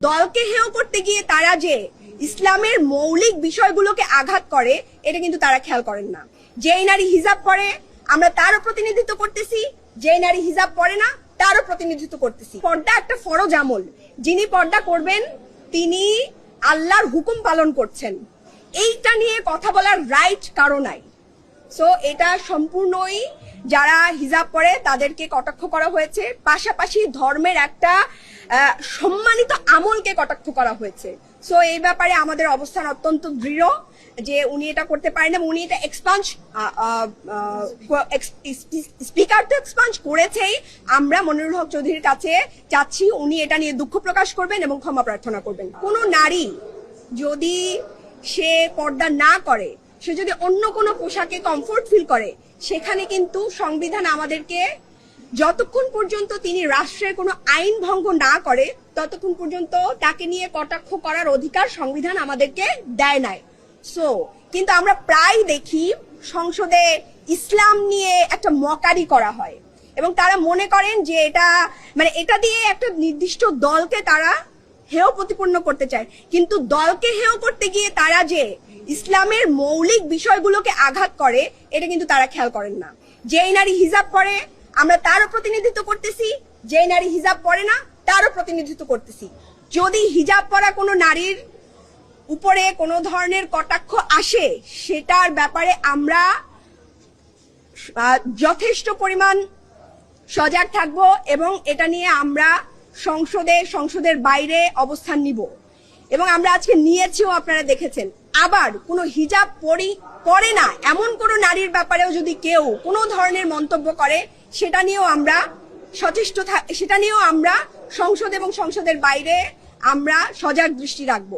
দলকে হেয় করতে গিয়ে তারা যে ইসলামের মৌলিক বিষয়গুলোকে আঘাত করে এটা কিন্তু তারা খেয়াল করেন না। যেই নারী হিজাব পরে আমরা তারও প্রতিনিধিত্ব করতেছি, যেই নারী হিজাব পরে না তারও প্রতিনিধিত্ব করতেছি। পর্দা একটা ফরজ আমল, যিনি পর্দা করবেন তিনি আল্লাহর হুকুম পালন করছেন। এইটা নিয়ে কথা বলার রাইট কারো নাই। সো এটা সম্পূর্ণই যারা হিজাব পরে তাদেরকে কটাক্ষ করা হয়েছে, পাশাপাশি ধর্মের একটা সম্মানিত আমলকে কটাক্ষ করা হয়েছে। সো এই ব্যাপারে আমাদের অবস্থান অত্যন্ত দৃঢ় যে উনি এটা করতে পারেন এবং উনি এটা এক্সপাঞ্জ স্পিকার তো এক্সপাঞ্জ করেছেই। আমরা মনিরুল হক চৌধুরীর কাছে চাচ্ছি উনি এটা নিয়ে দুঃখ প্রকাশ করবেন এবং ক্ষমা প্রার্থনা করবেন। কোনো নারী যদি সে পর্দা না করে, সে যদি অন্য কোনো পোশাকে কমফোর্ট ফিল করে, সেখানে কিন্তু সংবিধান আমাদেরকে যতক্ষণ পর্যন্ত তিনি রাষ্ট্রের কোনো আইন ভঙ্গ না করে ততক্ষণ পর্যন্ত তাকে নিয়ে কটাক্ষ করার অধিকার সংবিধান আমাদেরকে দেয় নাই। সো কিন্তু আমরা প্রায় দেখি সংসদে ইসলাম নিয়ে একটা মকারি করা হয় এবং তারা মনে করেন যে এটা দিয়ে একটা নির্দিষ্ট দলকে তারা হেয় প্রতিপন্ন করতে চায়। কিন্তু দলকে হেয় করতে গিয়ে তারা যে ইসলামের মৌলিক বিষয়গুলোকে আঘাত করে এটা কিন্তু তারা খেয়াল করেন না। যেই নারী হিজাব পরে আমরা তারও প্রতিনিধিত্ব করতেছি, যেই নারী হিজাব পরে না তারও প্রতিনিধিত্ব করতেছি। যদি হিজাব পরা কোনো নারীর উপরে কোনো ধরনের কটাক্ষ আসে, সেটার ব্যাপারে আমরা যথেষ্ট পরিমাণ সজাগ থাকবো এবং এটা নিয়ে আমরা সংসদের বাইরে অবস্থান নিব এবং আমরা আজকে নিয়েছিও, আপনারা দেখেছেন। আবার কোনো হিজাব পরে না এমন কোনো নারীর ব্যাপারেও যদি কেউ কোনো ধরনের মন্তব্য করে সেটা নিয়েও আমরা সংসদ এবং সংসদের বাইরে আমরা সজাগ দৃষ্টি রাখবো।